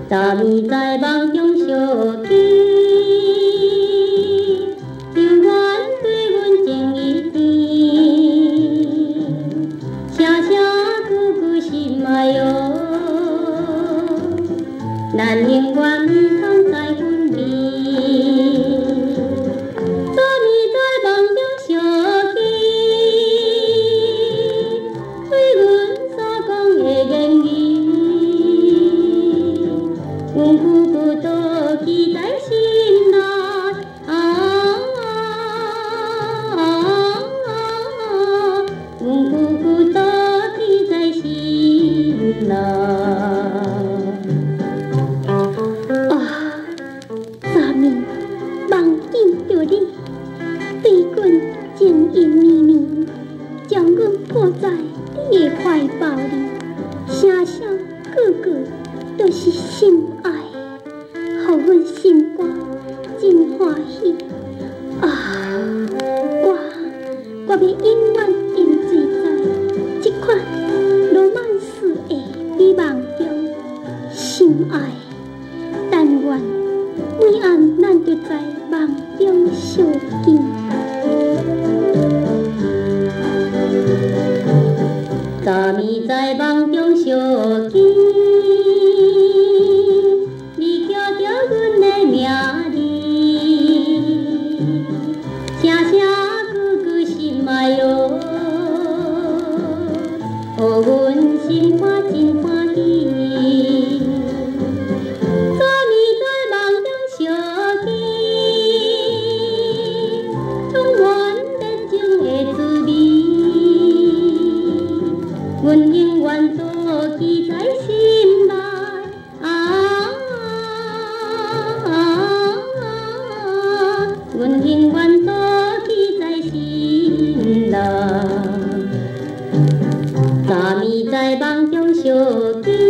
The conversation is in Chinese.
昨暝在梦中相见，犹原对阮情意甜，声声句句心爱哟，咱永远毋通再分离。昨暝在梦中相见，对阮所讲的言语。 阮苦苦都记在心内，阮苦苦都记在心内。昨暝梦见着你，对阮情意绵绵，将阮抱在你的怀抱里，声声句句都是心爱。 互阮心肝真欢喜我要永远沉醉在这款罗曼史的美梦中，心爱。但愿每暗咱就在梦中相见。昨暝在梦中相见。 名字，声声句句心爱哟，予阮心肝真欢喜。昨暝在梦中相见，充满热情的滋味，阮永远都记在心内。 阮永远都记在心内，昨暝在梦中相见。